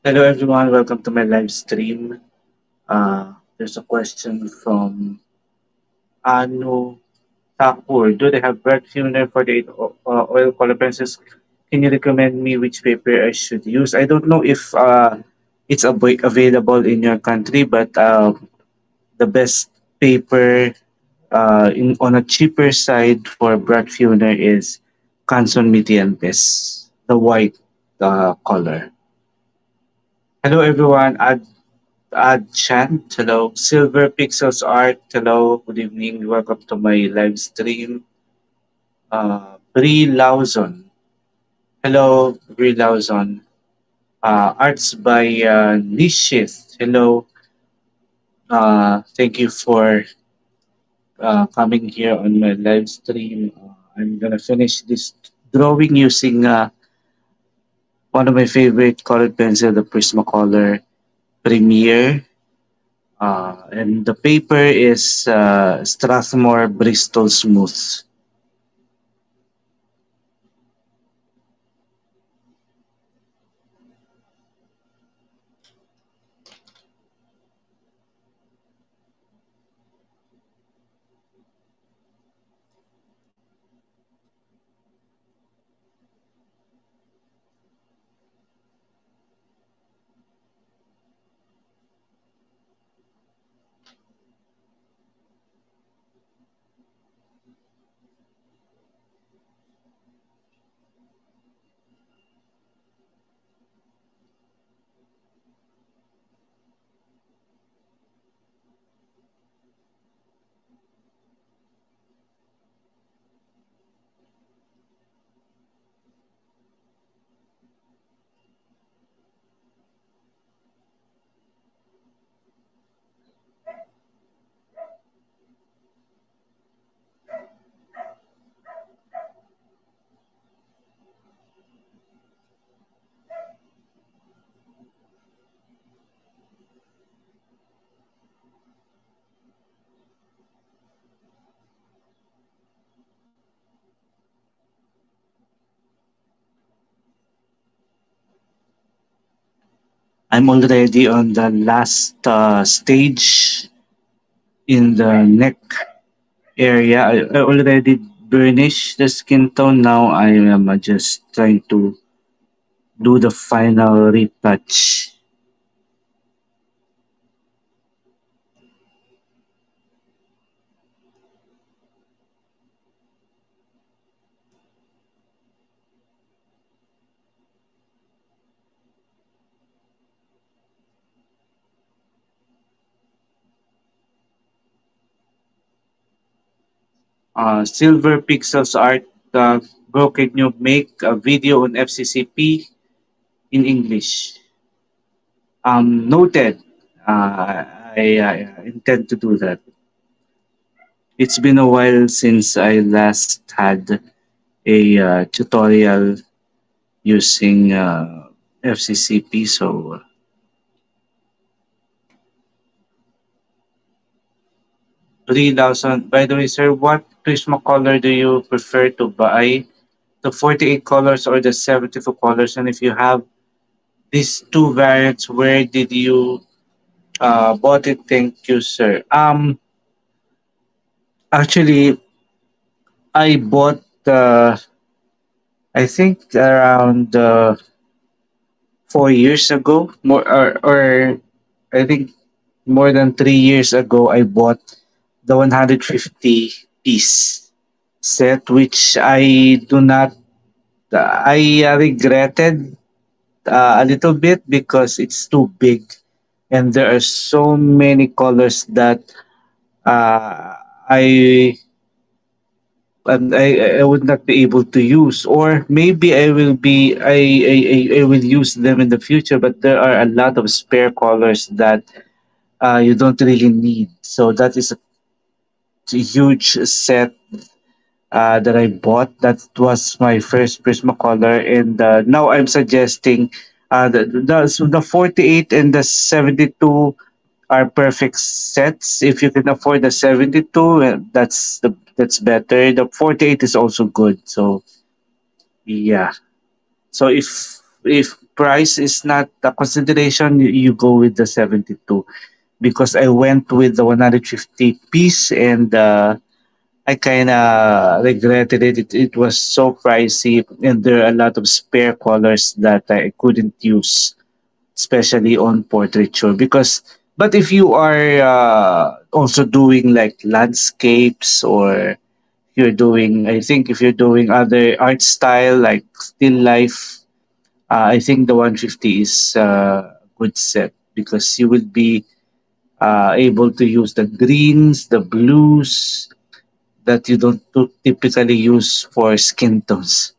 Hello everyone, welcome to my live stream. There's a question from Anu Thakur. Do they have bread tuner for the oil color pencils? Can you recommend me which paper I should use? I don't know if it's available in your country, but the best paper on a cheaper side for bread tuner is Canson Mitientes, the white color. Hello everyone. Chant, hello. Silver Pixels Art, hello. Good evening. Welcome to my live stream. Brie Lauzon, hello. Brie Lauzon. Arts by Nishith, hello. Thank you for coming here on my live stream. I'm gonna finish this drawing using one of my favorite colored pencil, the Prismacolor Premier. And the paper is Strathmore Bristol Smooth. I'm already on the last stage in the neck area. I already burnished the skin tone. Now I am just trying to do the final retouch. Silver Pixels Art, bro, can you make a video on FCCP in English? Noted. I intend to do that. It's been a while since I last had a tutorial using FCCP, so 3,000. By the way, sir, what Prismacolor do you prefer to buy? The 48 colors or the 72 colors? And if you have these two variants, where did you bought it? Thank you, sir. Actually, I bought I think around 4 years ago, or I think more than 3 years ago, I bought the 150 piece set, which I do not, I regretted a little bit because it's too big and there are so many colors that I I would not be able to use, or maybe I will use them in the future, but there are a lot of spare colors that you don't really need. So that is a huge set that I bought. That was my first Prismacolor, and now I'm suggesting the 48 and the 72 are perfect sets. If you can afford the 72, that's better. The 48 is also good. So yeah. So if price is not a consideration, you go with the 72, because I went with the 150 piece, and I kind of regretted it. It was so pricey, and there are a lot of spare colors that I couldn't use, especially on portraiture. Because, but if you are also doing like landscapes, or you're doing, I think if you're doing other art style like still life, I think the 150 is a good set, because you will be able to use the greens, the blues that you don't typically use for skin tones.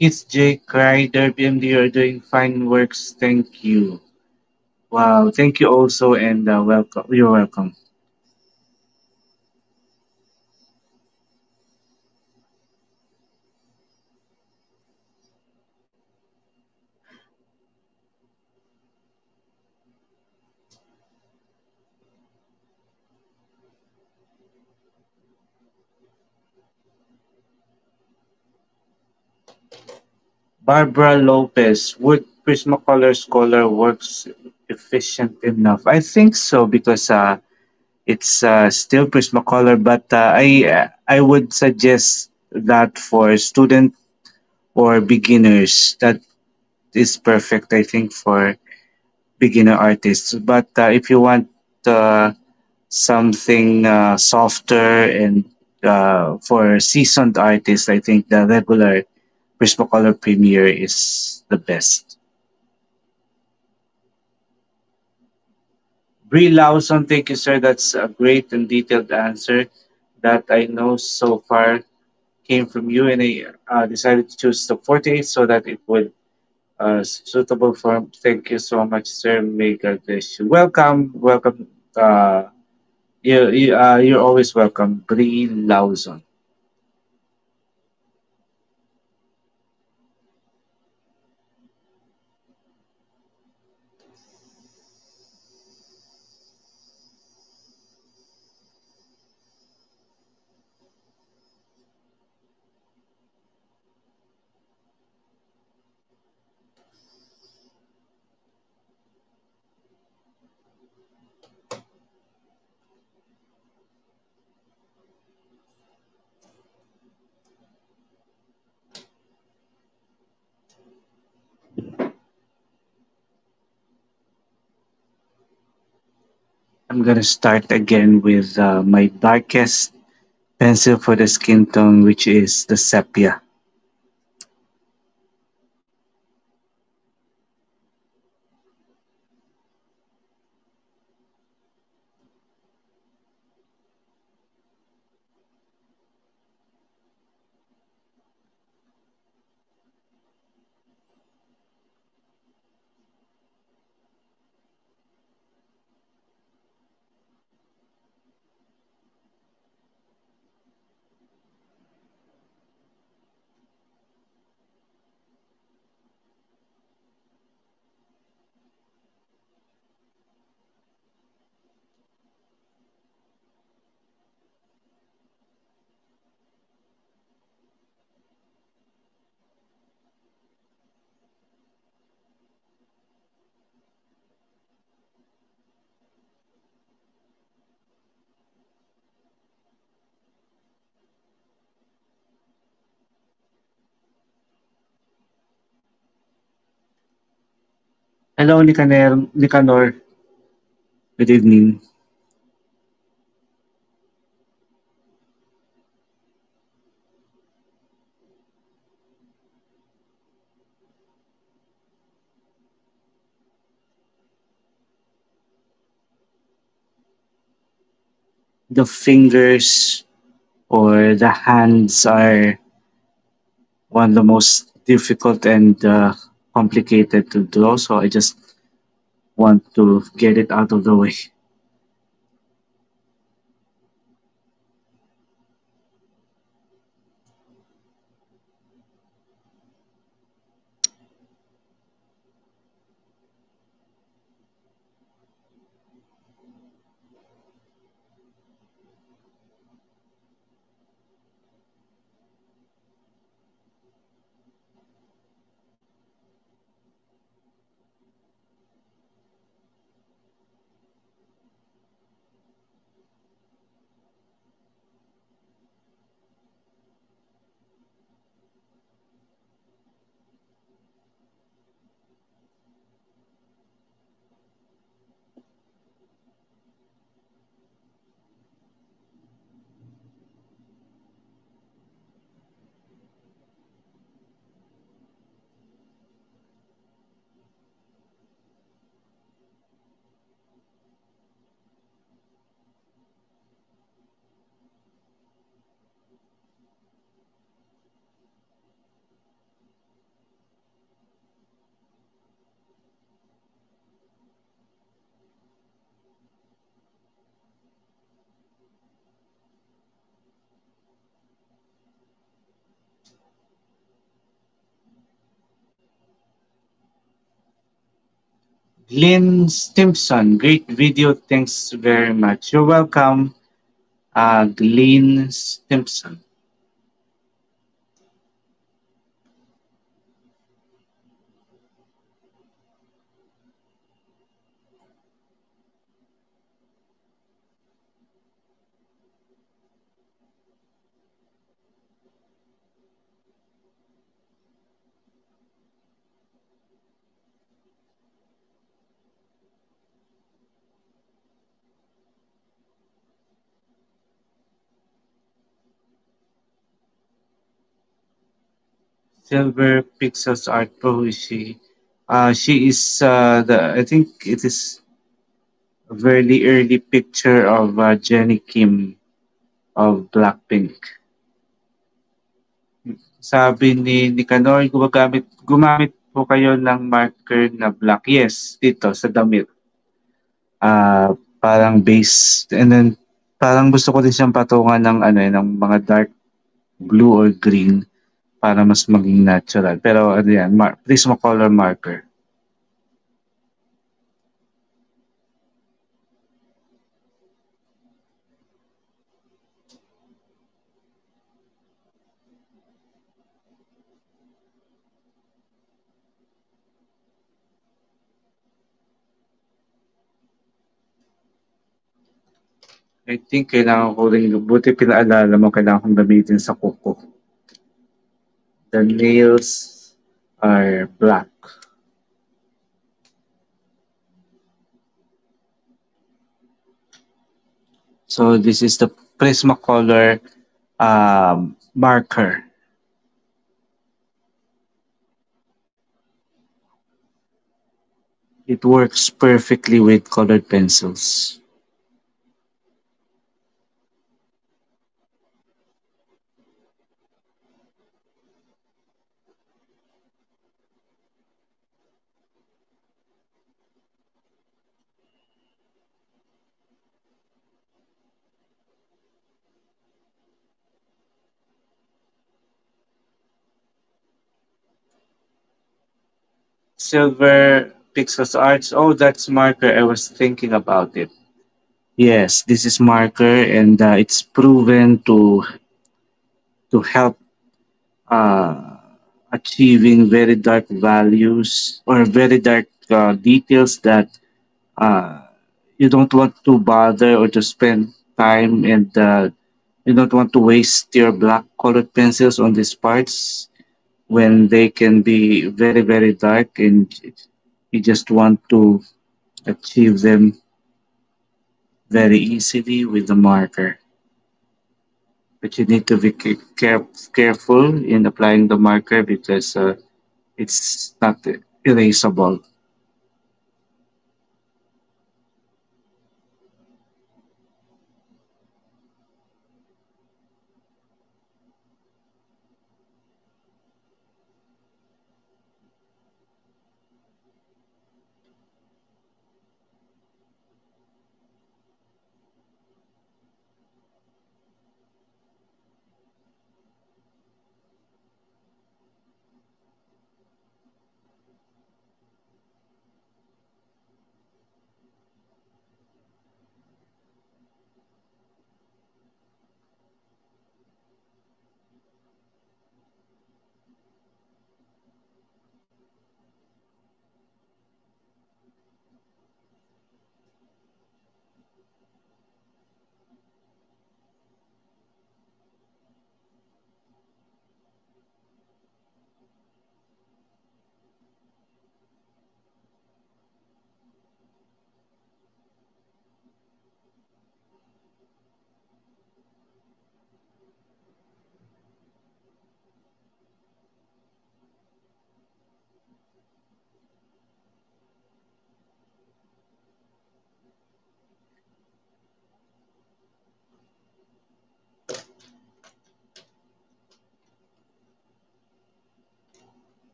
Kids J. Crider, PMD, you're doing fine works. Thank you. Wow, thank you also, and welcome. You're welcome. Barbara Lopez, would Prismacolor's color works efficient enough? I think so, because it's still Prismacolor, but I would suggest that for student or beginners, that is perfect. I think for beginner artists. But if you want something softer and for seasoned artists, I think the regular Prismacolor Premier is the best. Brie Lawson, thank you, sir. That's a great and detailed answer that I know so far came from you, and I decided to choose the 48 so that it would suitable for. Thank you so much, sir. May God bless you. Welcome, welcome. You're always welcome, Brie Lawson. I'm gonna start again with my darkest pencil for the skin tone, which is the sepia. Hello, Nicanor. Good evening. The fingers or the hands are one of the most difficult and complicated to draw, so I just want to get it out of the way. Lynn Stimson, great video. Thanks very much. You're welcome, Glenn Stimson. Silver Pixels Art Pro is she? She is I think it is a very early picture of Jennie Kim of BlackPink. Sabi ni Nicanor, gumamit po kayo ng marker na black. Yes, dito sa damit. Parang base. And then, parang gusto ko din siyang patungan ng, ng mga dark blue or green para mas maging natural. Pero ano yan, Prismacolor marker. I think kailangan ko rin, buti pinaalala mo, kailangan kong gamitin sa kuko. The nails are black. So this is the Prismacolor marker. It works perfectly with colored pencils. Silver Pixels Arts. Oh, that's marker. I was thinking about it. Yes, this is marker, and it's proven to help uh, achieving very dark values or very dark details that uh, you don't want to bother or to spend time, and you don't want to waste your black colored pencils on these parts when they can be very very dark, and you just want to achieve them very easily with the marker. But you need to be careful in applying the marker because it's not erasable.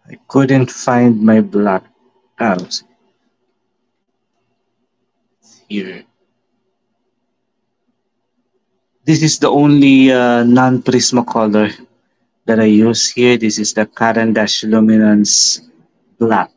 I couldn't find my black arrows here. This is the only non-Prismacolor that I use here. This is the Caran Dash Luminance Black.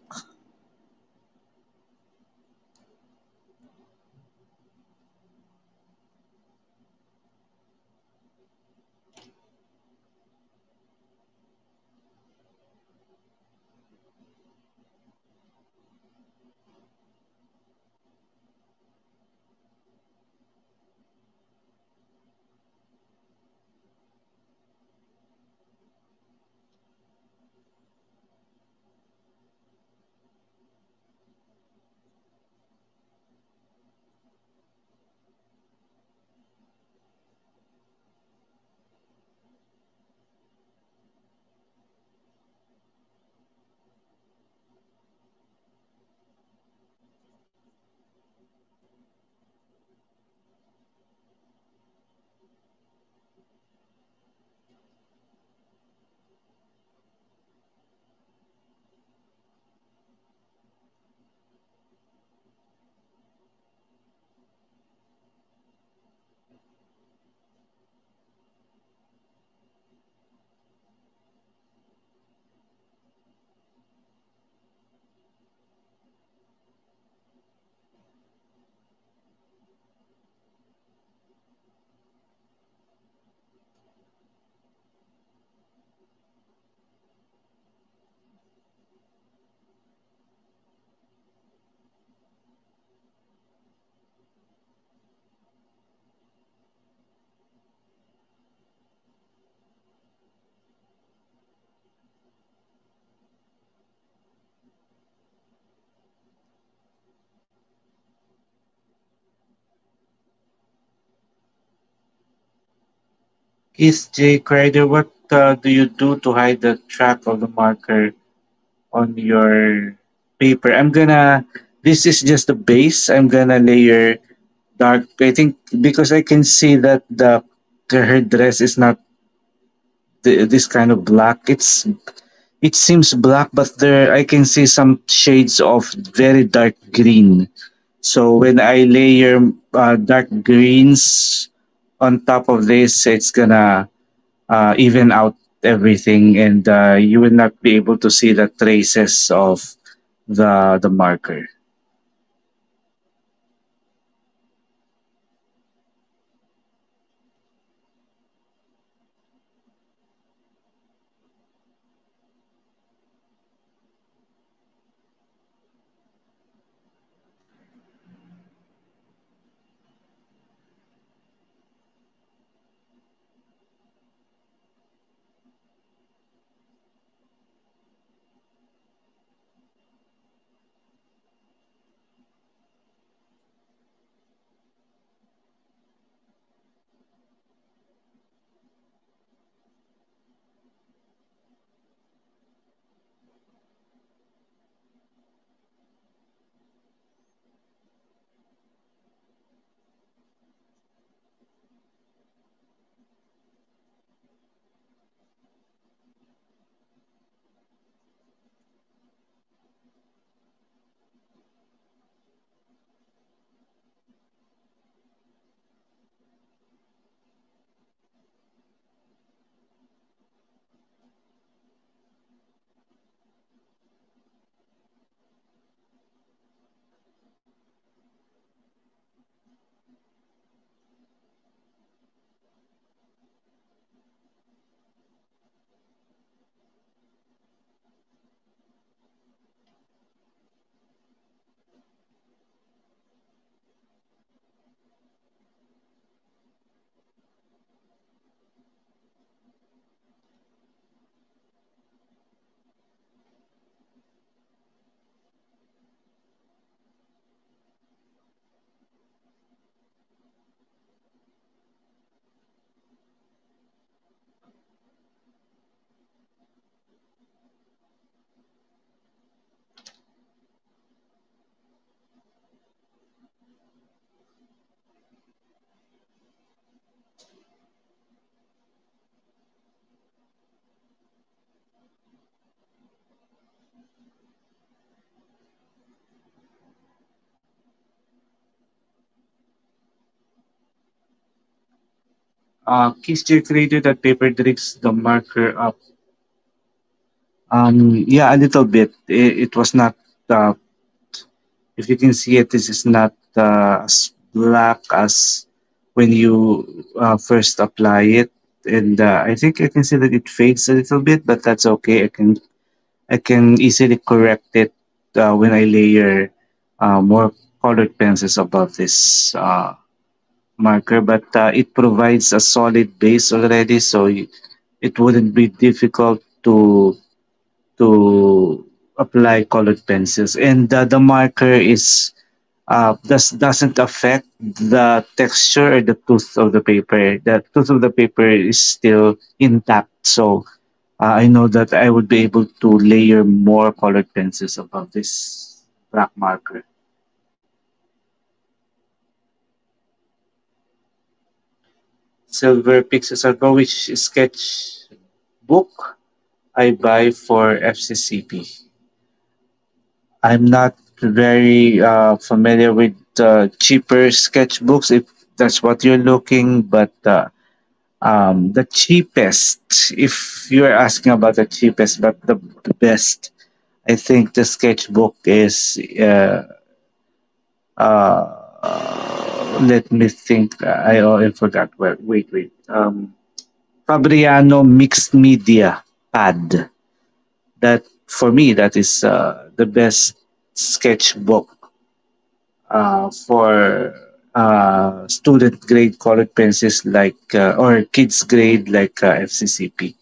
Is J. Crider, what do you do to hide the track of the marker on your paper? This is just the base. I'm gonna layer dark. I think because I can see that her dress is not this kind of black. It seems black, but there I can see some shades of very dark green. So when I layer dark greens on top of this, it's gonna even out everything, and you will not be able to see the traces of the marker. Keys created that paper drifts the marker up. Yeah, a little bit. It was not. If you can see it, this is not as black as when you first apply it, and I think I can see that it fades a little bit, but that's okay. I can easily correct it when I layer more colored pencils above this marker, but it provides a solid base already, so it wouldn't be difficult to apply colored pencils. And the marker is doesn't affect the texture or the tooth of the paper. The tooth of the paper is still intact, so I know that I would be able to layer more colored pencils above this black marker. Silver Pixels Arbo, which sketch book I buy for FCCP. I'm not very familiar with cheaper sketchbooks if that's what you're looking, but the cheapest, if you're asking about the cheapest, but the best, I think the sketchbook is, let me think, I forgot. Well, wait. Fabriano Mixed Media Pad. That, for me, that is the best sketchbook for student grade colored pencils like or kids grade like FCCP.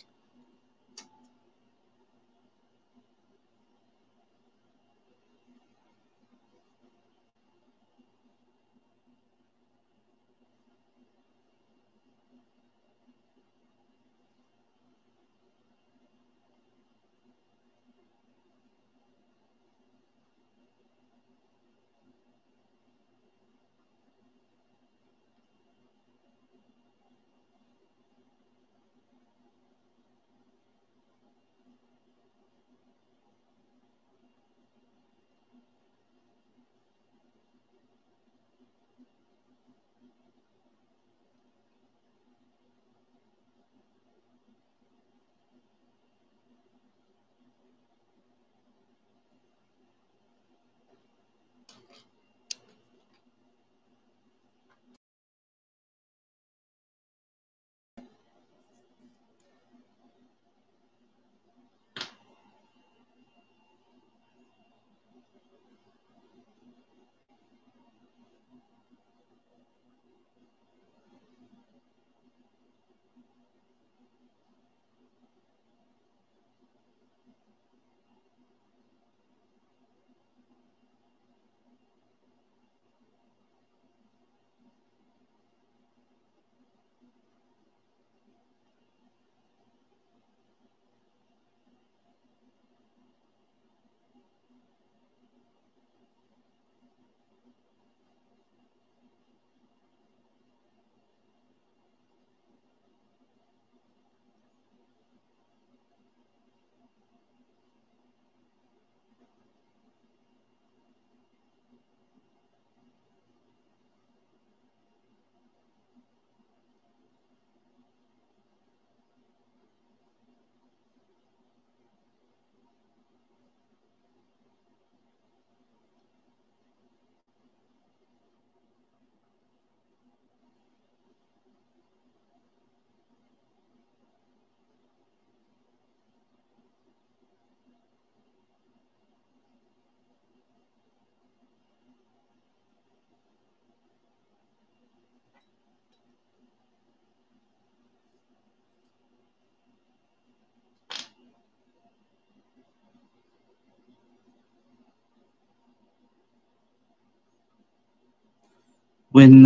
when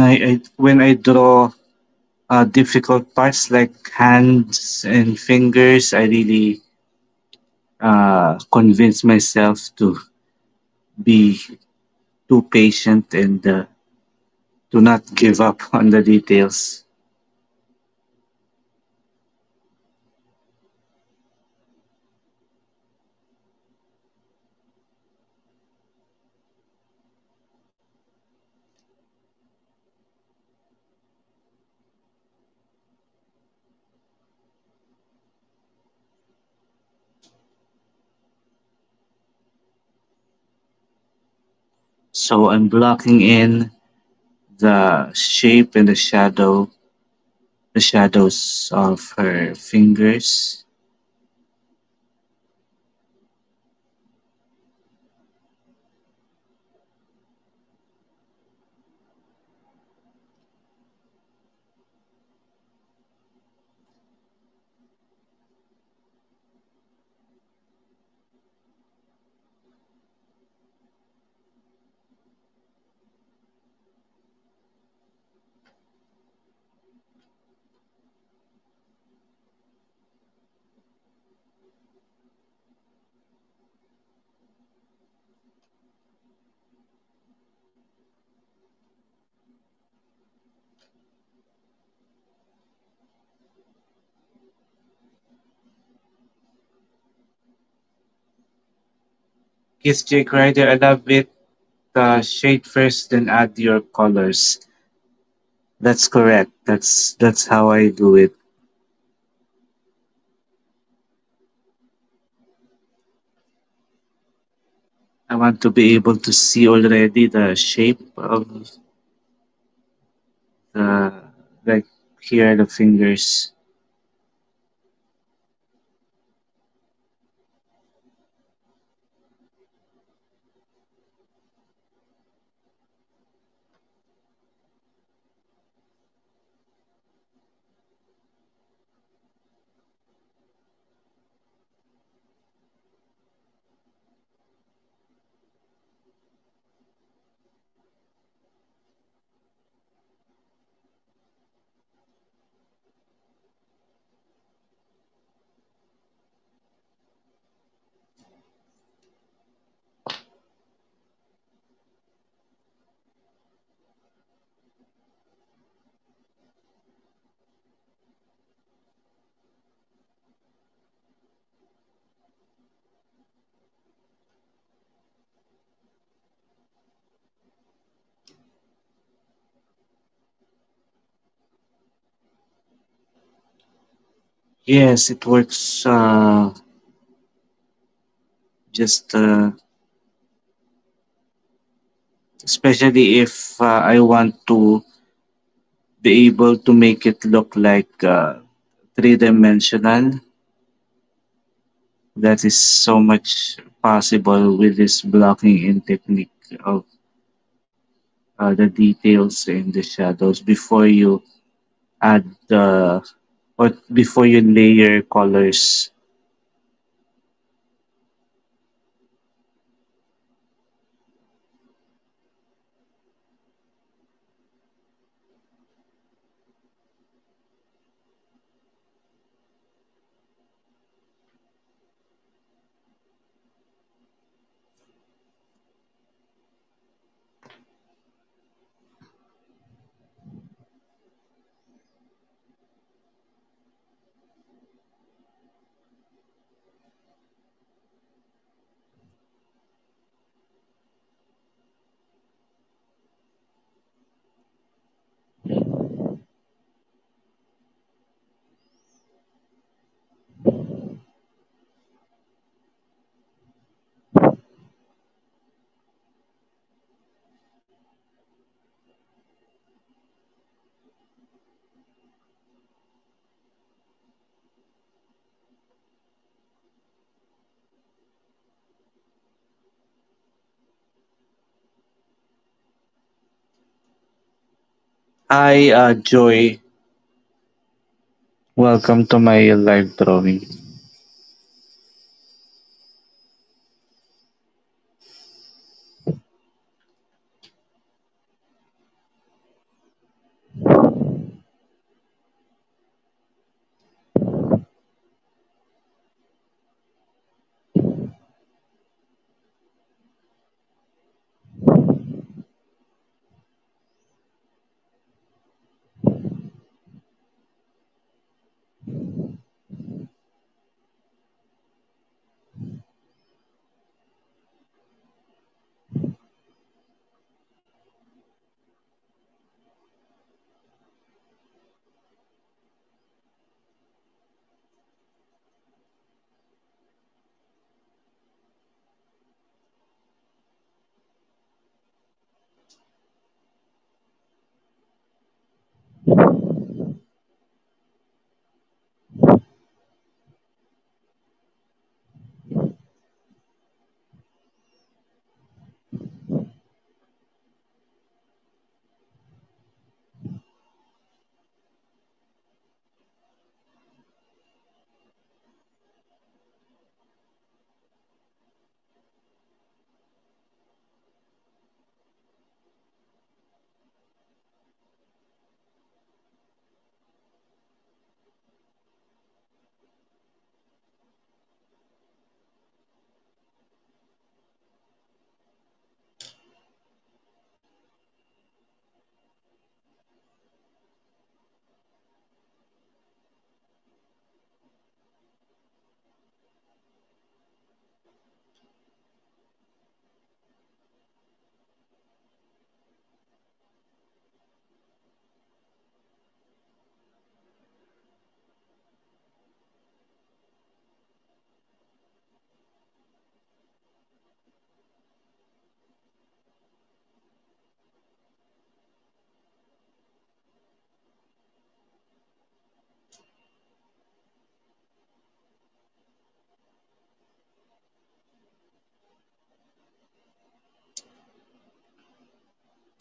I draw difficult parts like hands and fingers, I really convince myself to be too patient and to not give up on the details. So I'm blocking in the shape and the shadows of her fingers. Kiss Jake Ryder, I love it. Shade first, then add your colors. That's correct. That's how I do it. I want to be able to see already the shape of the like here the fingers. Yes, it works. Just especially if I want to be able to make it look like three-dimensional. That is so much possible with this blocking in technique of the details and the shadows before you add the or before you layer colors. Hi, Joy. Welcome to my live drawing.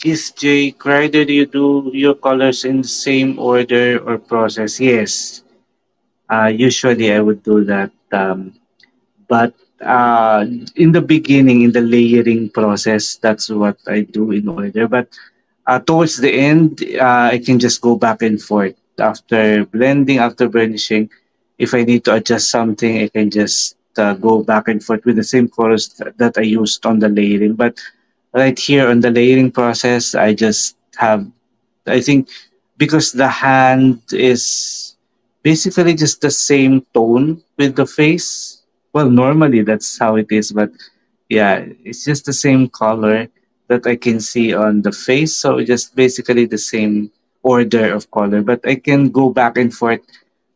Is J, Crider, do you do your colors in the same order or process? Yes. Usually I would do that. But in the beginning, in the layering process, that's what I do in order. But towards the end, I can just go back and forth after blending, after burnishing. If I need to adjust something, I can just go back and forth with the same colors that I used on the layering. But right here on the layering process, I just have, I think, because the hand is basically just the same tone with the face. Well, normally that's how it is, but yeah, it's just the same color that I can see on the face. So just basically the same order of color, but I can go back and forth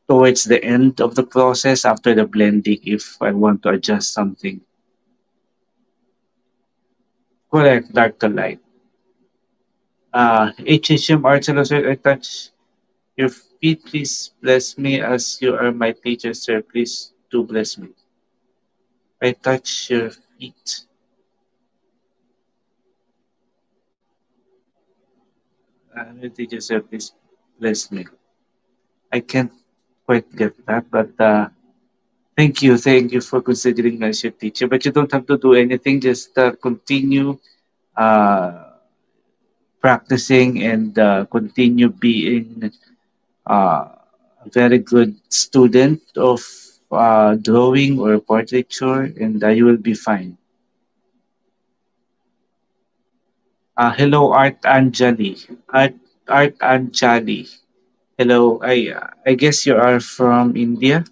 towards the end of the process after the blending if I want to adjust something. Correct, dark to light. HHM Arts and Illustrated, I touch your feet, please bless me as you are my teacher, sir. Please do bless me. I touch your feet. My teacher, sir, please bless me. I can't quite get that, but thank you for considering me as your teacher. But you don't have to do anything. Just continue uh, practicing and continue being a very good student of drawing or portraiture, and you will be fine. Hello, Art Anjali. Art Anjali. Hello. I guess you are from India.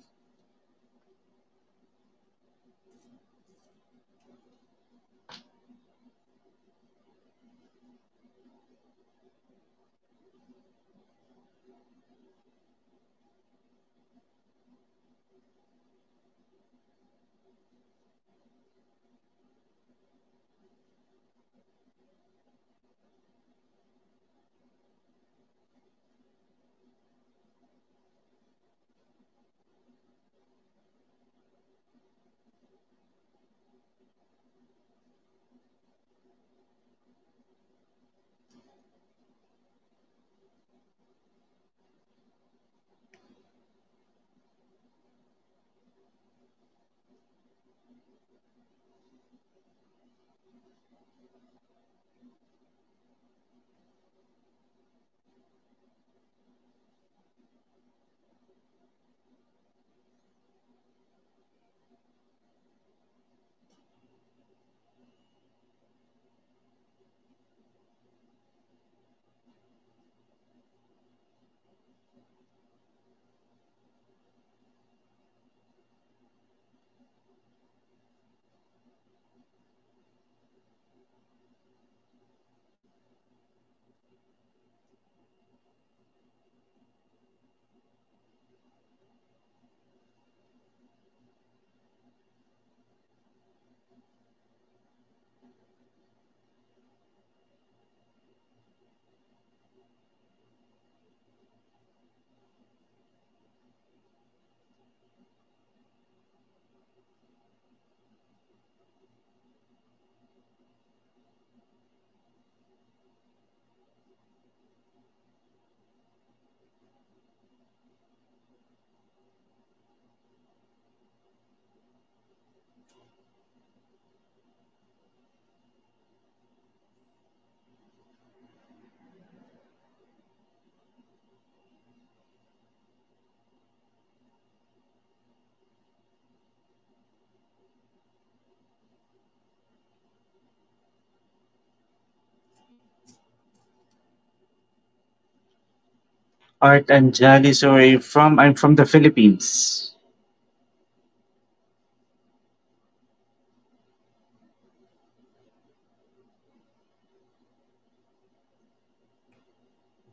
Art Anjali. So where are you from? I'm from the Philippines.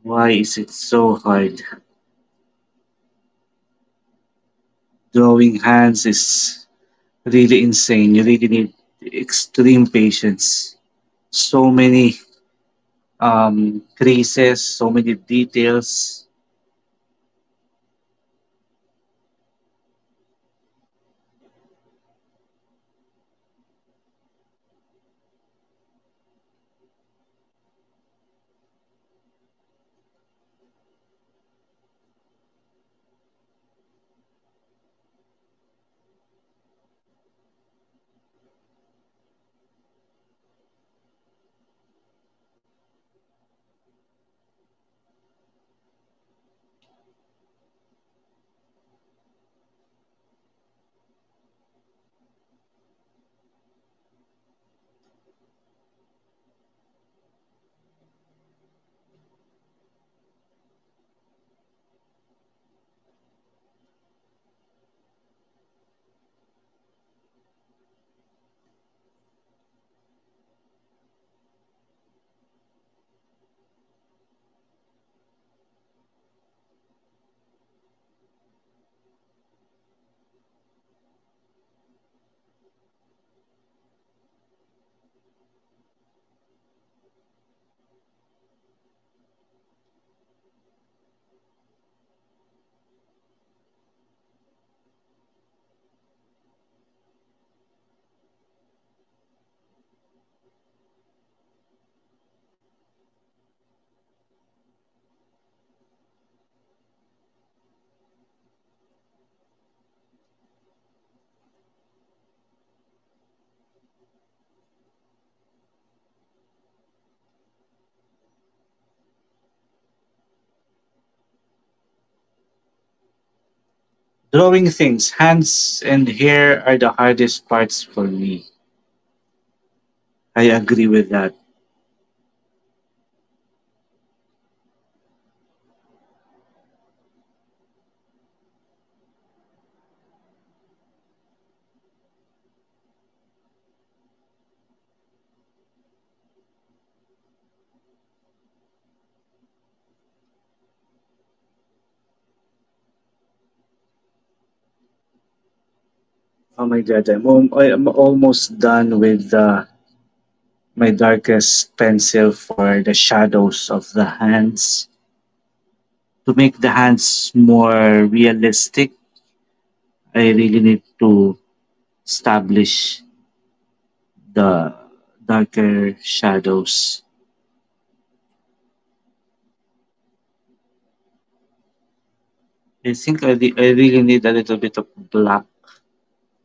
Why is it so hard? Drawing hands is really insane. You really need extreme patience. So many creases, so many details. Drawing things, hands and hair are the hardest parts for me. I agree with that. Oh my god, I'm almost done with my darkest pencil for the shadows of the hands. To make the hands more realistic, I really need to establish the darker shadows. I think I really need a little bit of black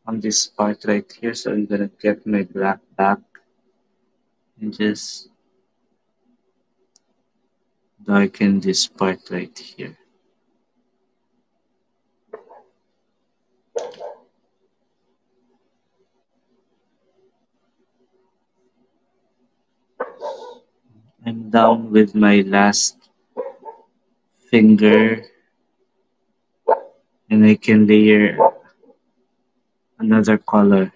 on this part right here, so I'm gonna get my black back and just darken this part right here. I'm down with my last finger and I can layer another color.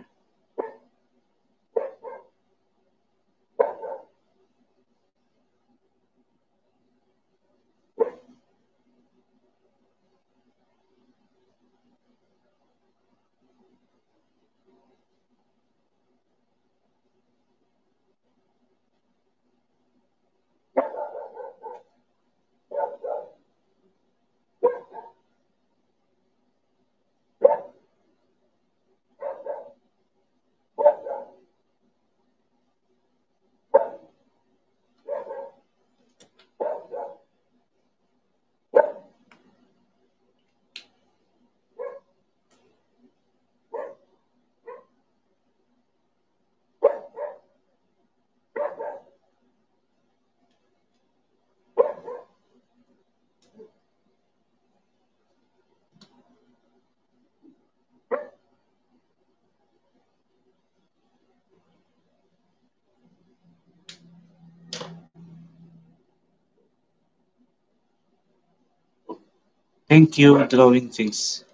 Thank you, drawing things.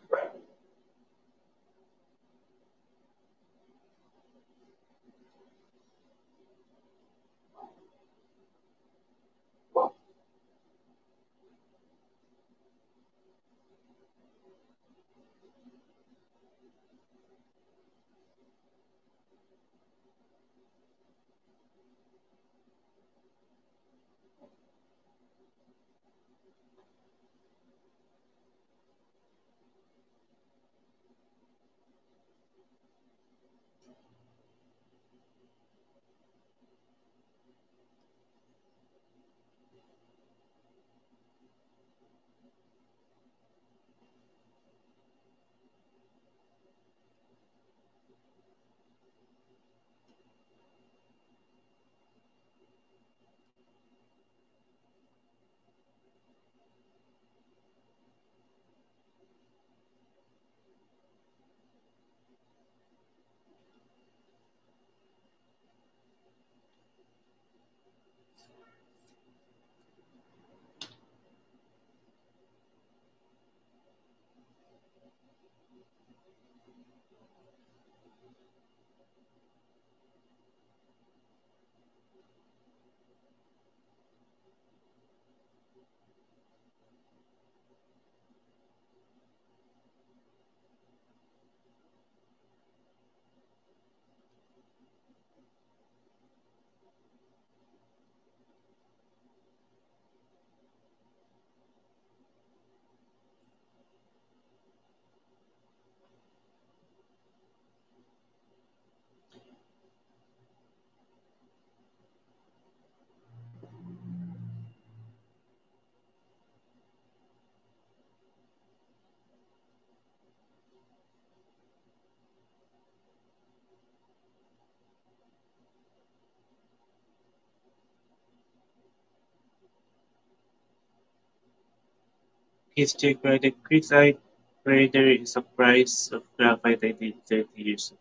Please check where the crease eye operator is the price of graphite I did 30 years ago.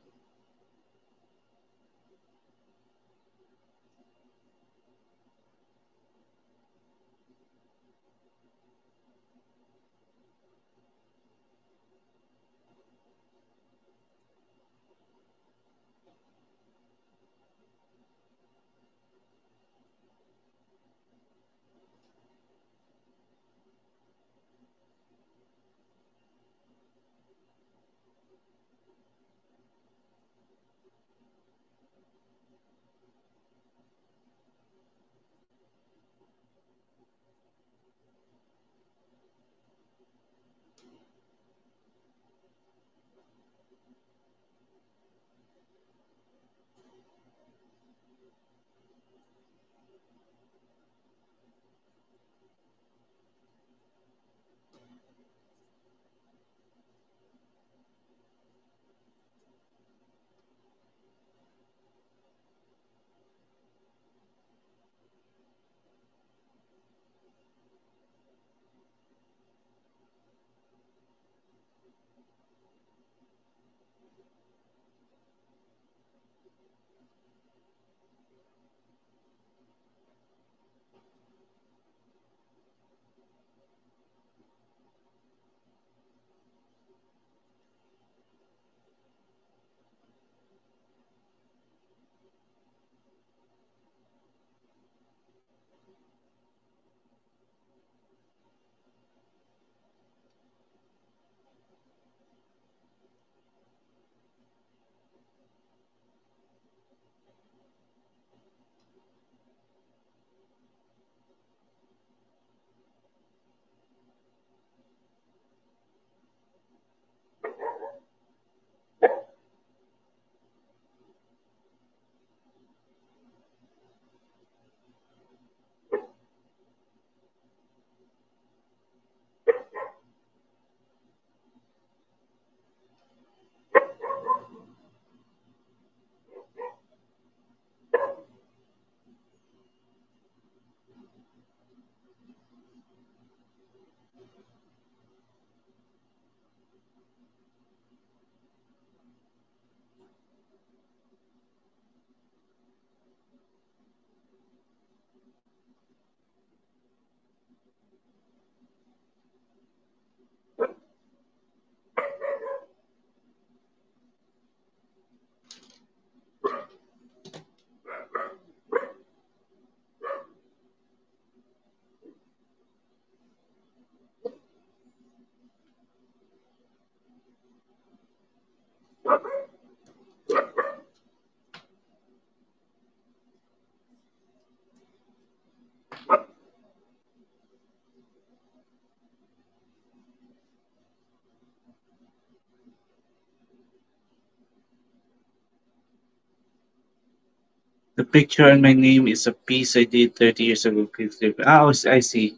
The picture on my name is a piece I did 30 years ago. Please leave. Ah, oh, I see.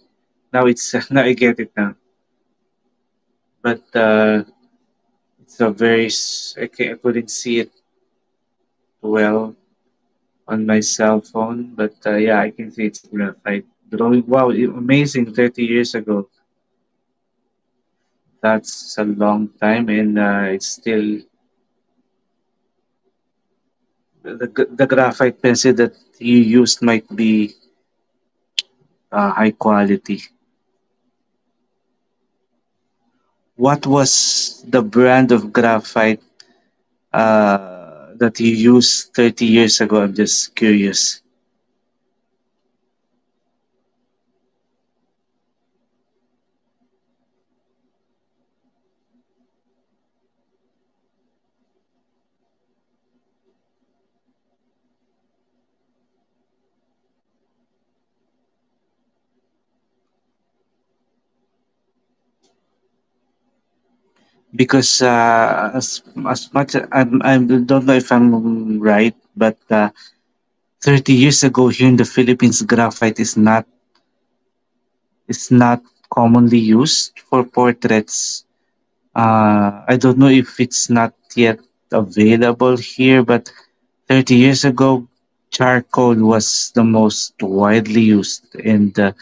Now it's now I get it now. But it's a very I couldn't see it well on my cell phone. But yeah, I can see it's graphite drawing. Wow, amazing! 30 years ago. That's a long time, and it's still the graphite pencil that you used might be high quality. What was the brand of graphite that you used 30 years ago? I'm just curious. Because as much I don't know if I'm right, but 30 years ago here in the Philippines, graphite is not commonly used for portraits. I don't know if it's not yet available here, but 30 years ago, charcoal was the most widely used, and here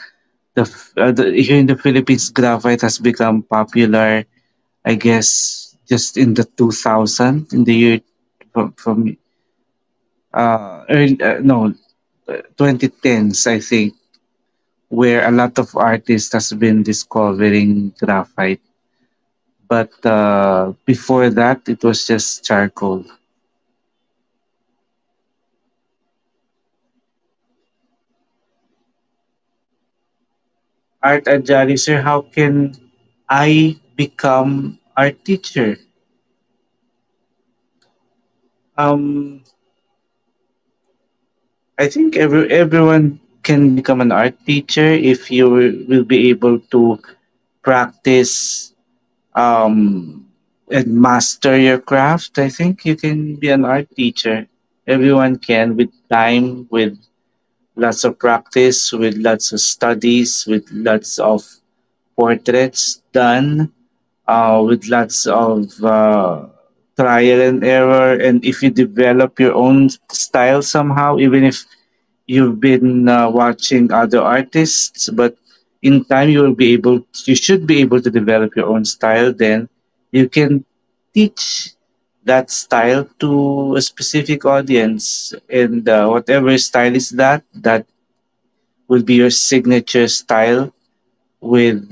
in the Philippines, graphite has become popular I guess just in the 2000, in the year from early, no 2010s, I think, where a lot of artists has been discovering graphite. But before that, it was just charcoal. Art Ajali, sir, how can I become art teacher? Um, I think everyone can become an art teacher if you will be able to practice um, and master your craft. I think you can be an art teacher. Everyone can, with time, with lots of practice, with lots of studies, with lots of portraits done, with lots of trial and error. And if you develop your own style somehow, even if you've been watching other artists, but in time you should be able to develop your own style. Then you can teach that style to a specific audience, and whatever style is that, that will be your signature style with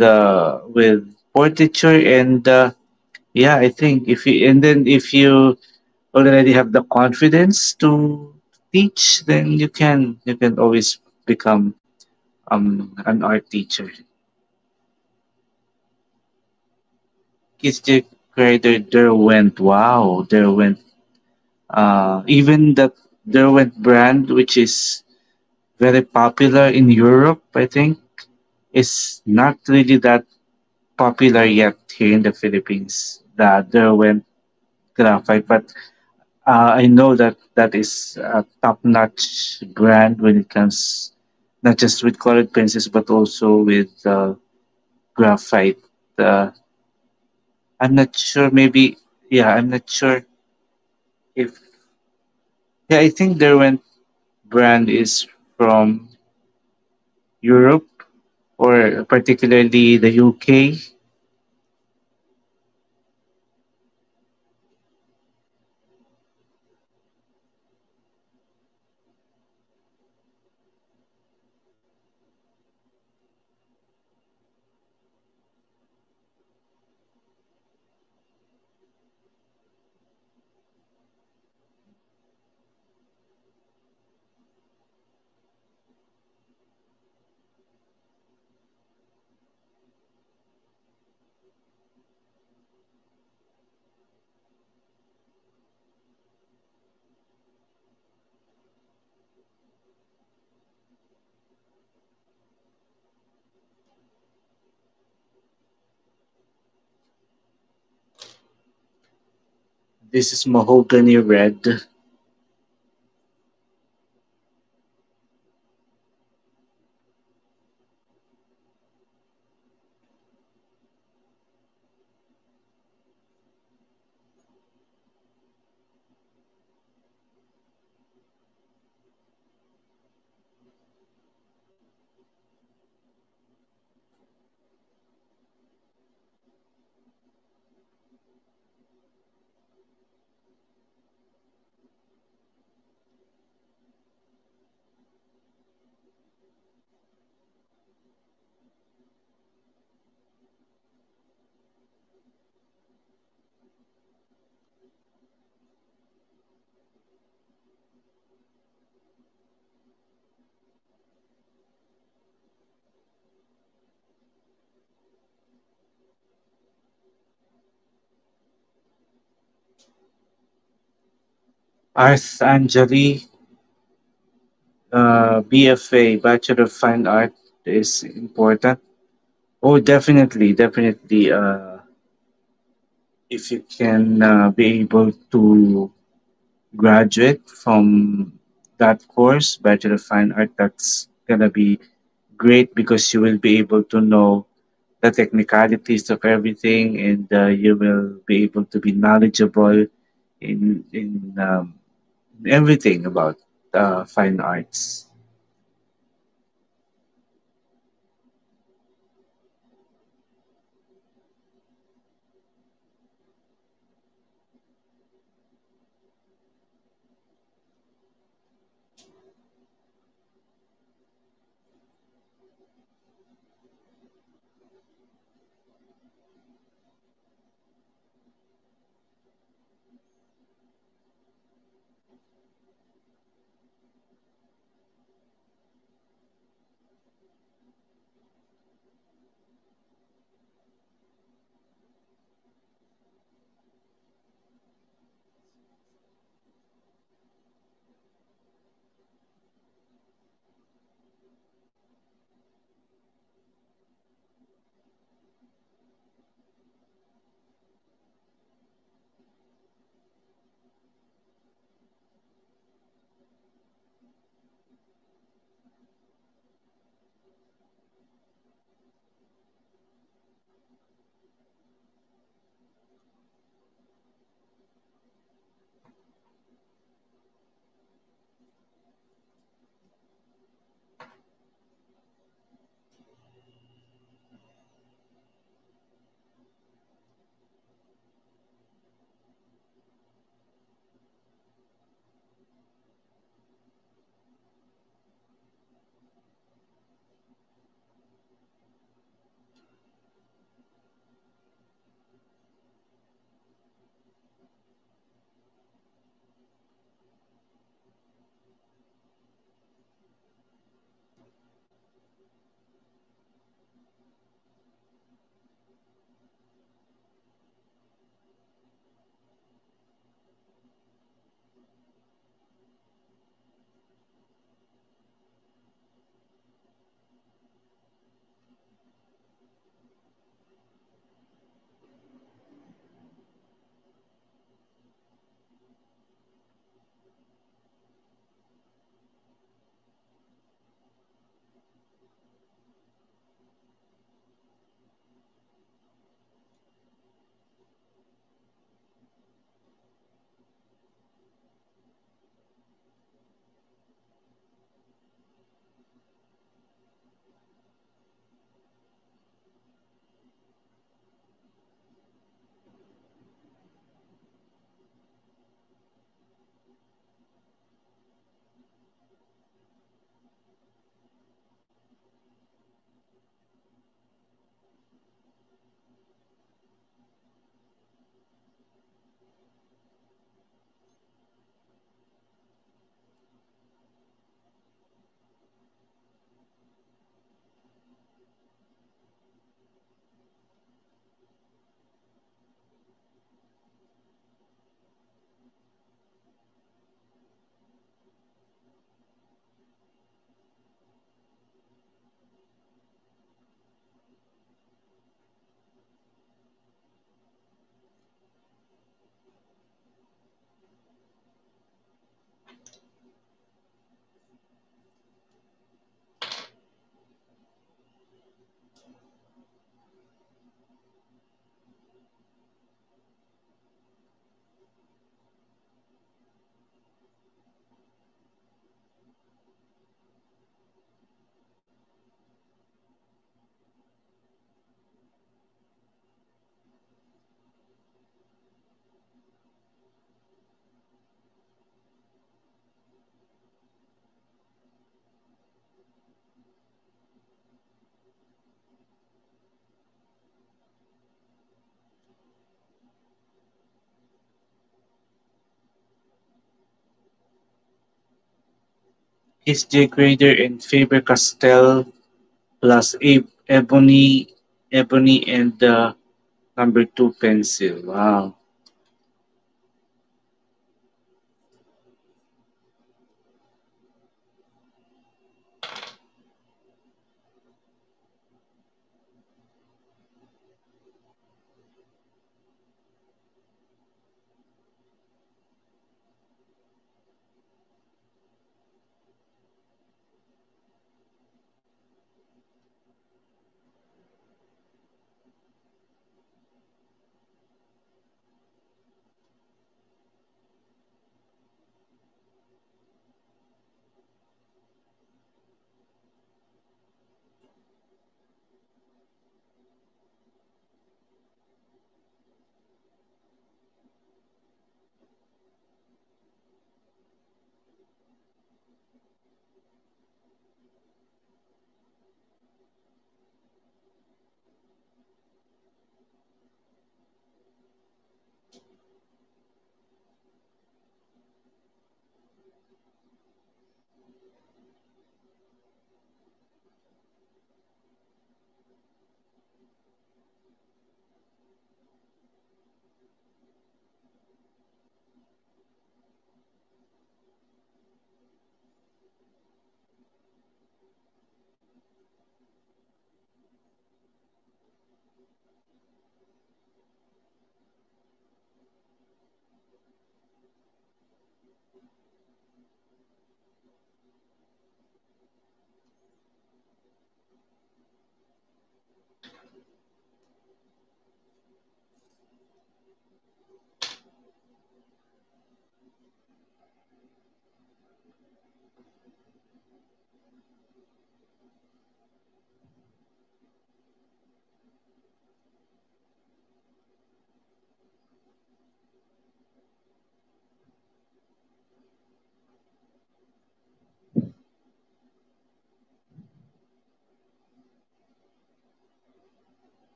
portraiture. And yeah, I think if you already have the confidence to teach, then you can always become an art teacher. Kids creator Derwent. Wow, Derwent. Even the Derwent brand, which is very popular in Europe, I think, is not really that popular yet here in the Philippines. The Derwent graphite, but I know that that is a top-notch brand when it comes not just with colored pencils but also with graphite. Uh, I'm not sure. Maybe yeah. I'm not sure if yeah. I think Derwent brand is from Europe or particularly the UK. This is mahogany red. Arth Anjali, BFA, Bachelor of Fine Art is important. Oh, definitely, definitely. If you can be able to graduate from that course, Bachelor of Fine Art, that's gonna be great because you will be able to know the technicalities of everything, and you will be able to be knowledgeable in everything about fine arts. Is the grader in Faber-Castell plus ebony and the number two pencil. Wow.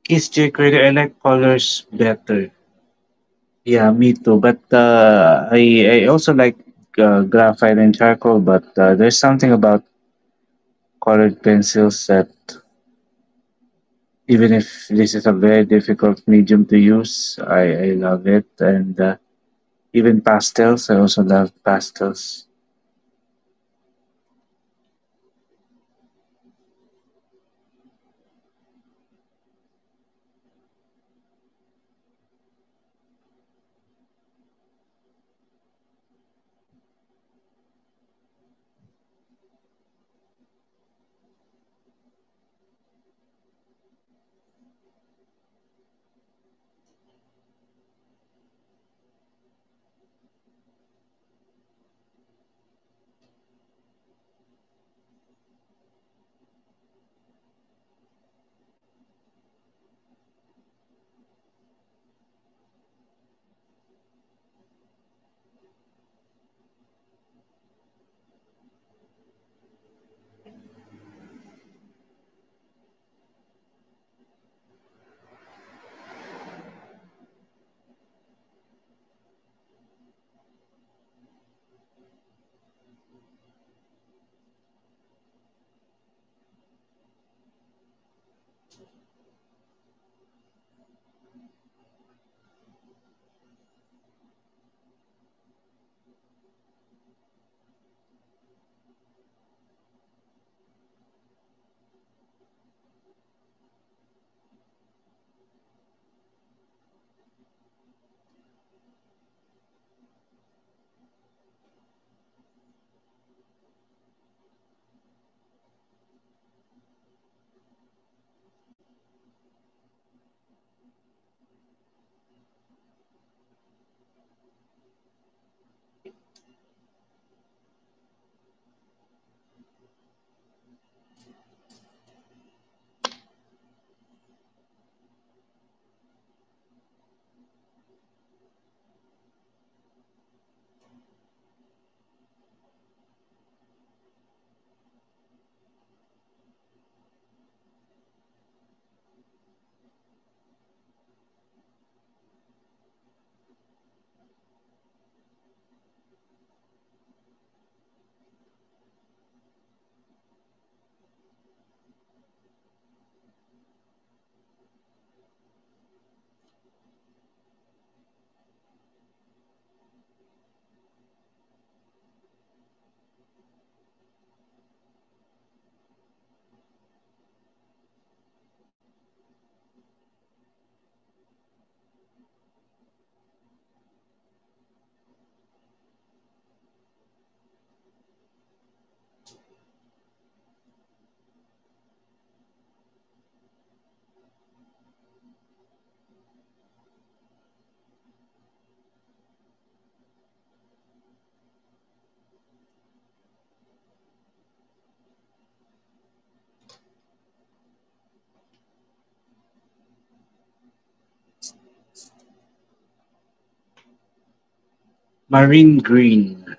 Kiss jQuery, I like colors better. Yeah, me too. But I also like graphite and charcoal. But there's something about colored pencils that even if this is a very difficult medium to use, I love it. And even pastels, I also love pastels. Marine green.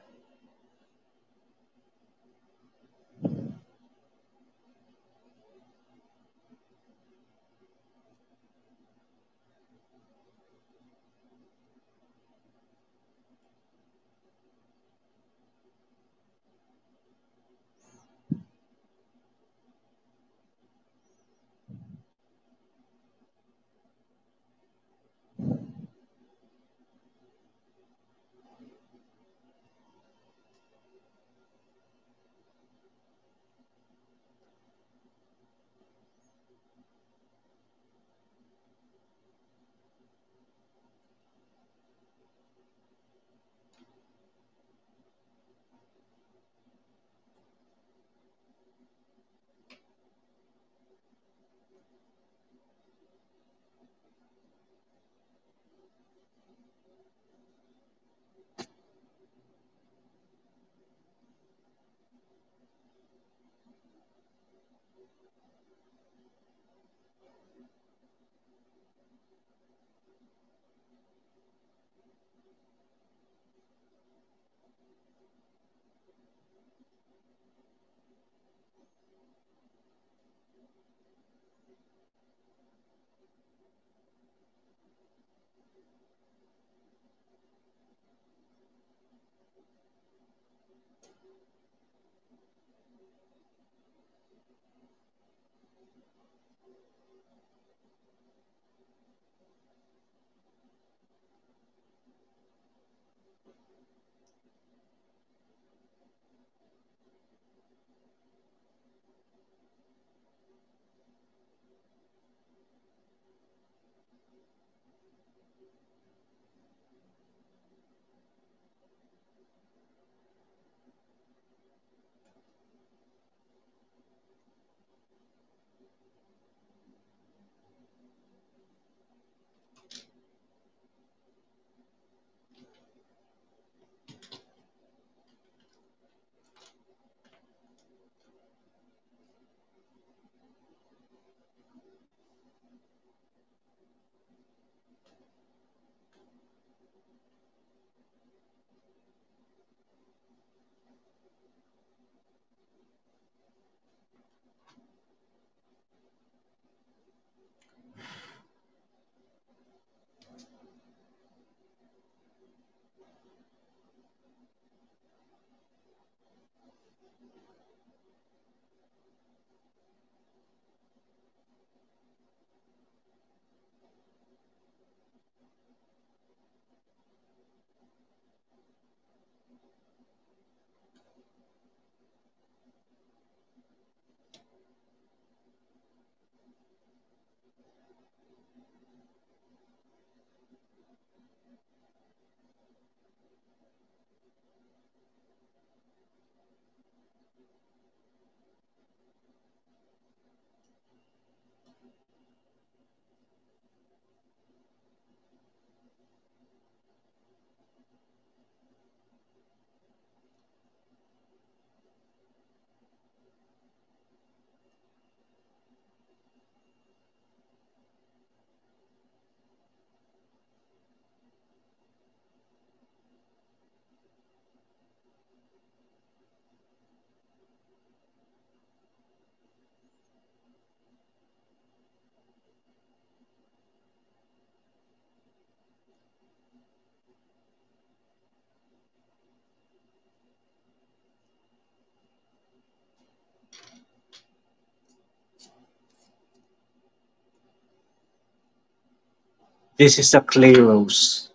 This is a clay rose.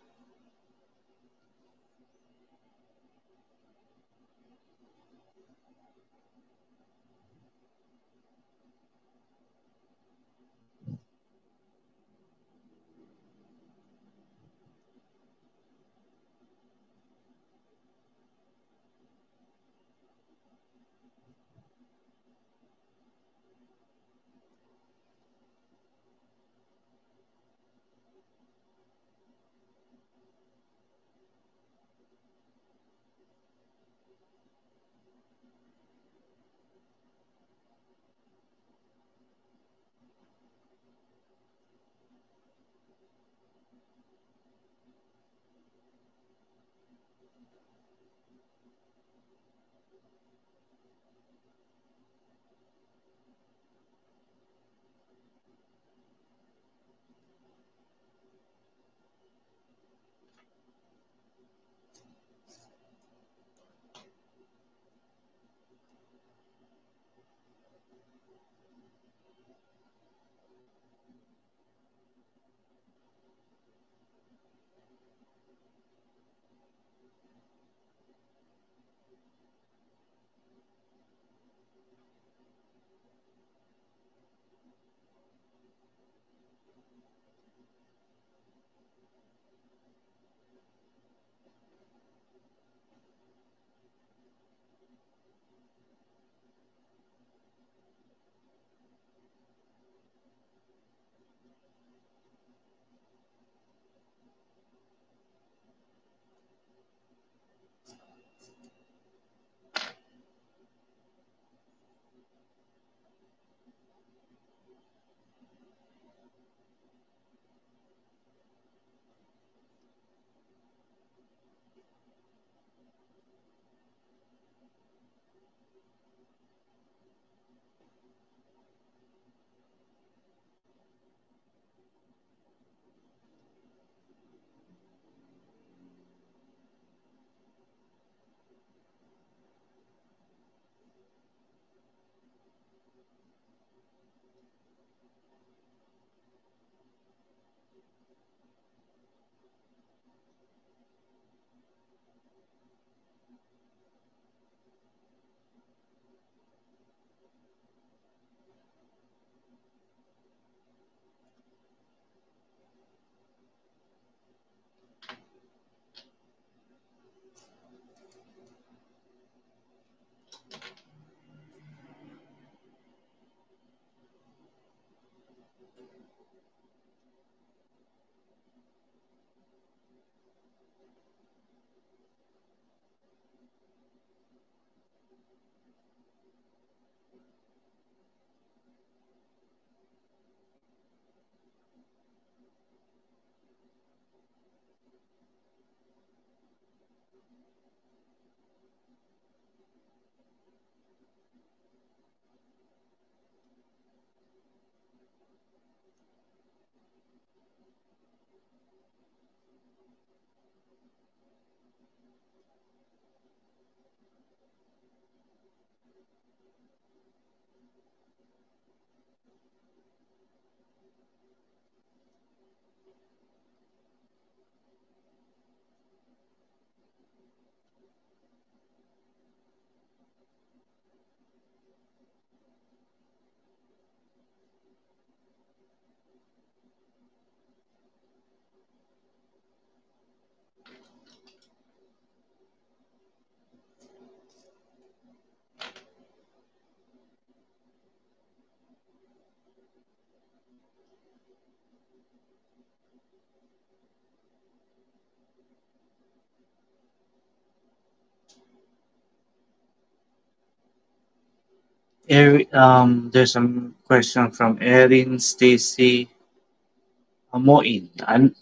There's some question from Erin Stacy Amoin.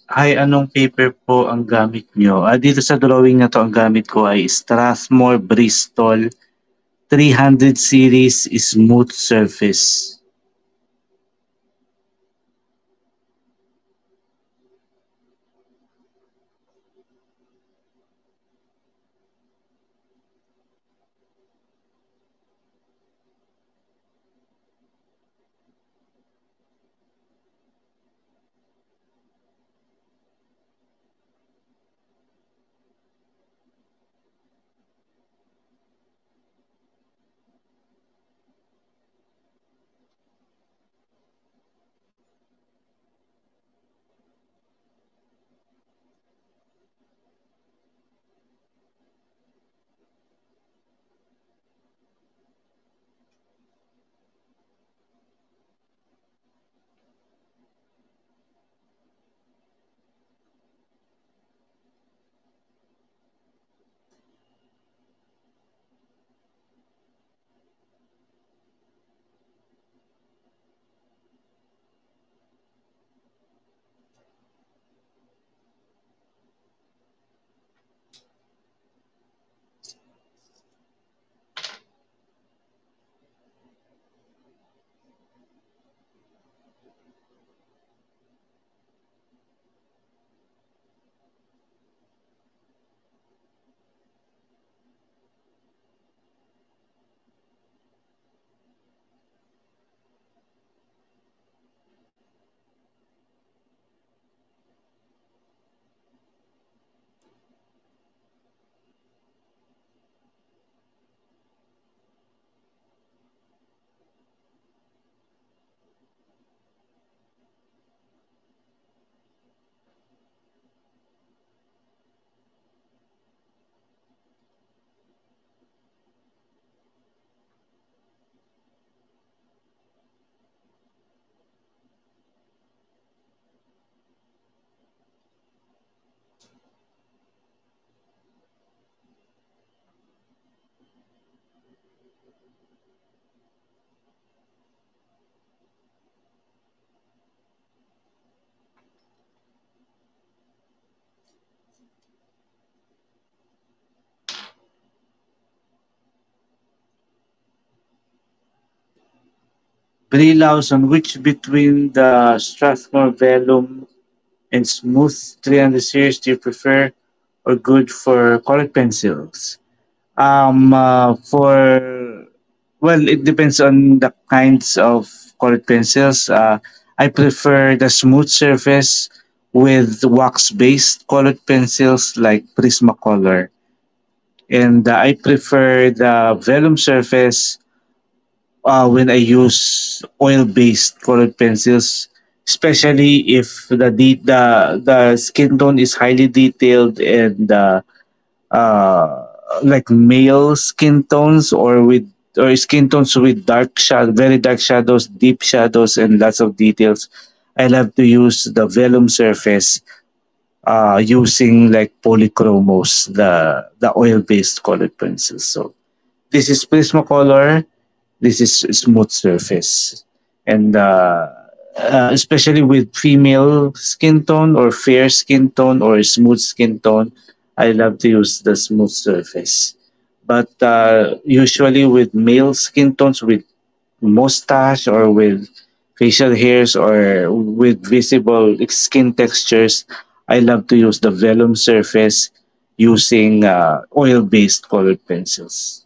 Hi, anong paper po ang gamit nyo? Dito sa drawing na to, ang gamit ko ay Strathmore Bristol 300 series smooth surface. Brie Lawson, which between the Strathmore Vellum and Smooth 300 series do you prefer or good for colored pencils? For well, it depends on the kinds of colored pencils. I prefer the smooth surface with wax-based colored pencils like Prismacolor, and I prefer the vellum surface when I use oil-based colored pencils, especially if the skin tone is highly detailed and like male skin tones or skin tones with very dark shadows, deep shadows, and lots of details. I love to use the vellum surface using like polychromos, the oil-based colored pencils. So this is Prismacolor. This is smooth surface, and especially with female skin tone or fair skin tone or smooth skin tone, I love to use the smooth surface. But usually with male skin tones with mustache or with facial hairs or with visible skin textures, I love to use the vellum surface using oil-based colored pencils.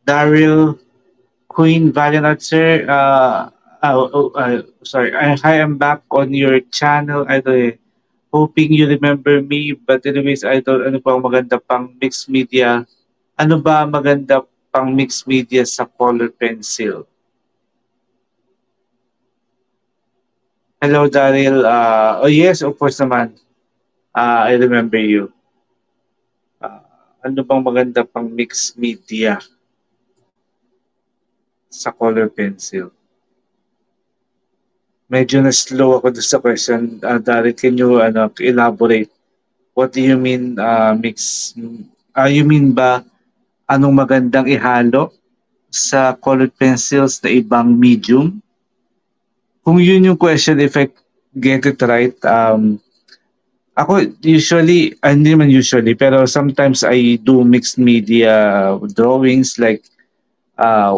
Daryl Queen Valiant, sir. Sorry. Hi, I'm back on your channel. Idol, hoping you remember me. But anyways, Idol, ano pa ang maganda pang mixed media? Ano ba maganda pang mixed media sa color pencil? Hello, Daryl. Oh, yes, of course naman. I remember you. Uh, ano bang maganda pang mixed media? sa color pencil? Medyo na-slow ako doon sa question. Dari, can you elaborate? What do you mean mix? You mean ba anong magandang ihalo sa colored pencils na ibang medium? Kung yun yung question, if I get it right, ako usually, hindi naman usually, pero sometimes I do mixed media drawings uh,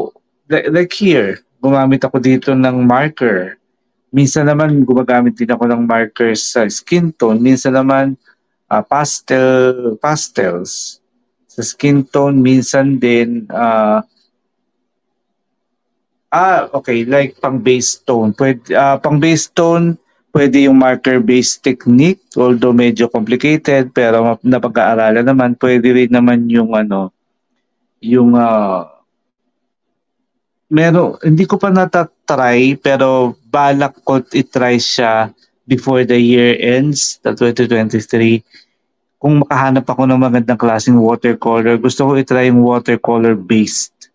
like here, gumamit ako dito ng marker. Minsan naman gumagamit din ako ng markers sa skin tone. Minsan naman pastels sa skin tone. Minsan din okay, like pang base tone. Pang base tone, pwede yung marker-based technique, although medyo complicated, pero napag-aaralan naman. Pwede rin naman yung yung hindi ko pa natatry, pero balak ko itry siya before the year ends, the 2023. Kung makahanap ako ng magandang klaseng watercolor, gusto ko itry yung watercolor-based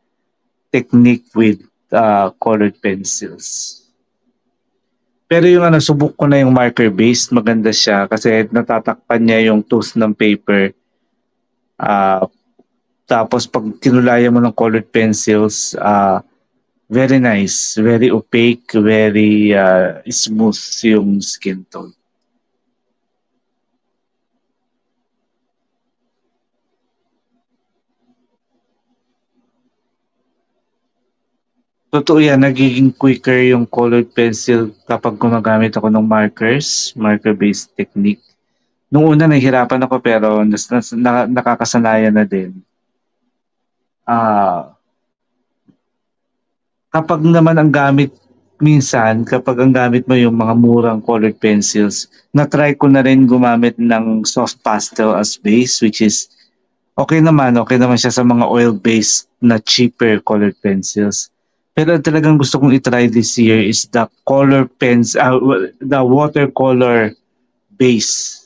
technique with colored pencils. Pero yung subok ko na yung marker-based, maganda siya kasi natatakpan niya yung tooth ng paper. Ah, Tapos pag kinulayan mo ng colored pencils, very nice, very opaque, very smooth yung skin tone. Totoo yan, nagiging quicker yung colored pencil kapag gumagamit ako ng marker-based technique. Nung una nahihirapan ako pero nakakasanayan na din. Ah, Kapag naman ang gamit kapag ang gamit mo yung mga murang colored pencils, na-try ko na rin gumamit ng soft pastel as base, which is okay naman siya sa mga oil-based na cheaper colored pencils. Pero ang talagang gusto kong i-try this year is the watercolor base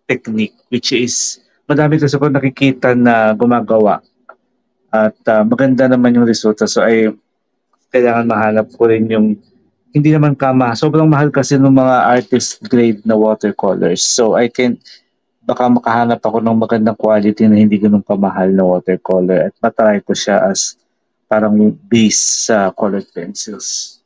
technique, which is madami kasi ako nakikita na gumagawa at maganda naman yung resulta. So ay kailangan mahanap ko rin yung hindi naman sobrang mahal kasi ng mga artist grade na watercolors. So baka makahanap ako ng magandang quality na hindi ganun kamahal na watercolor at matry ko siya as parang base sa colored pencils.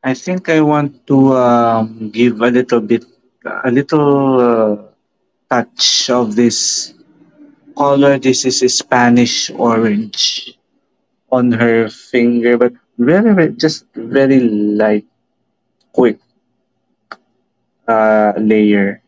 I think I want to give a little touch of this color. This is Spanish orange on her finger, but just very light, quick layer.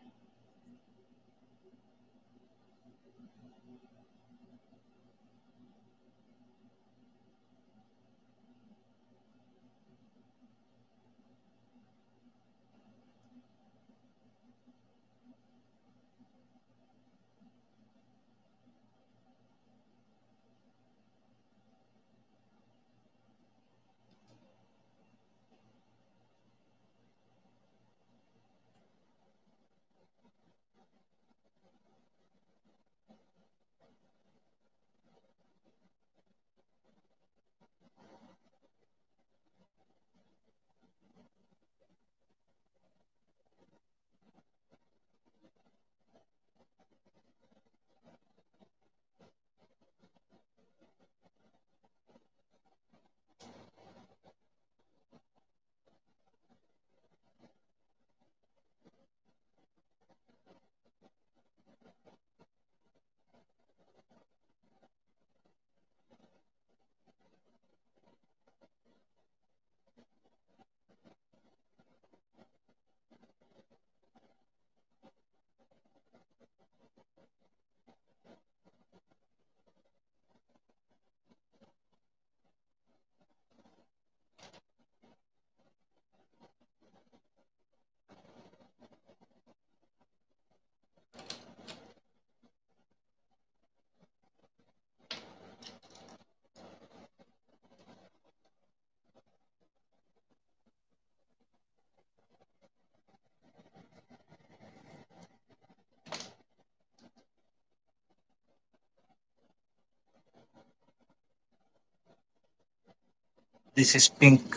This is pink.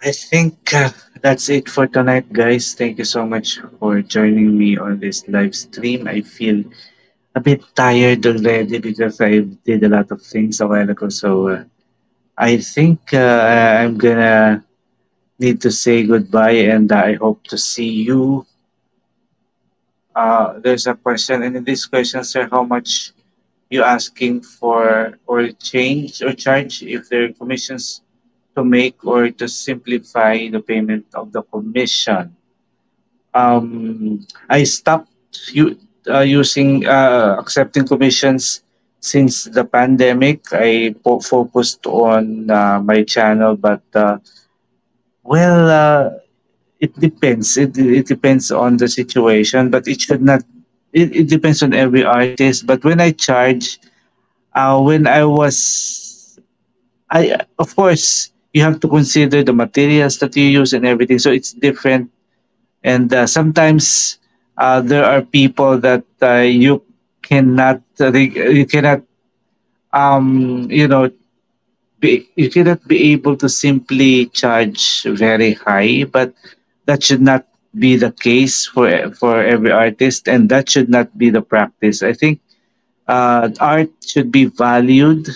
I think that's it for tonight, guys. Thank you so much for joining me on this live stream. I feel a bit tired already because I did a lot of things a while ago. So I think I'm gonna need to say goodbye, and I hope to see you. There's a question, and in this question, sir, how much you asking for or change or charge if there are commissions to make or to simplify the payment of the commission? I stopped using accepting commissions since the pandemic. I focused on my channel, but well, it depends. It depends on the situation, but it should not. It depends on every artist. But when I charge, when I was, I of course you have to consider the materials that you use and everything. So it's different, and sometimes there are people that you cannot you know you cannot be able to simply charge very high, but that should not be the case for every artist, and that should not be the practice. I think art should be valued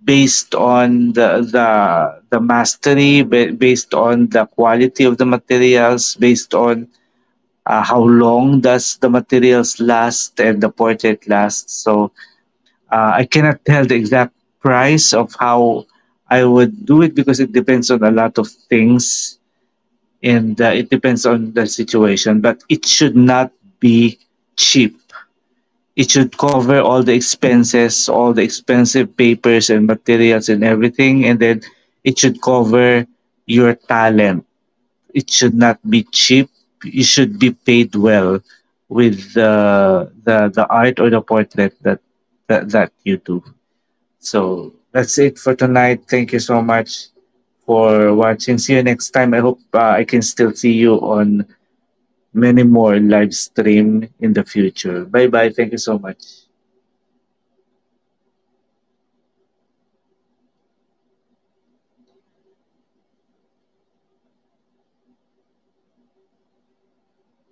based on the mastery, based on the quality of the materials, based on how long does the materials last and the portrait lasts. So I cannot tell the exact price of how I would do it because it depends on a lot of things, and it depends on the situation. But it should not be cheap. It should cover all the expenses, all the expensive papers and materials and everything, and then it should cover your talent. It should not be cheap. You should be paid well with the art or the portrait that you do. So that's it for tonight. Thank you so much for watching. See you next time. I hope I can still see you on many more live stream in the future. Bye bye. Thank you so much.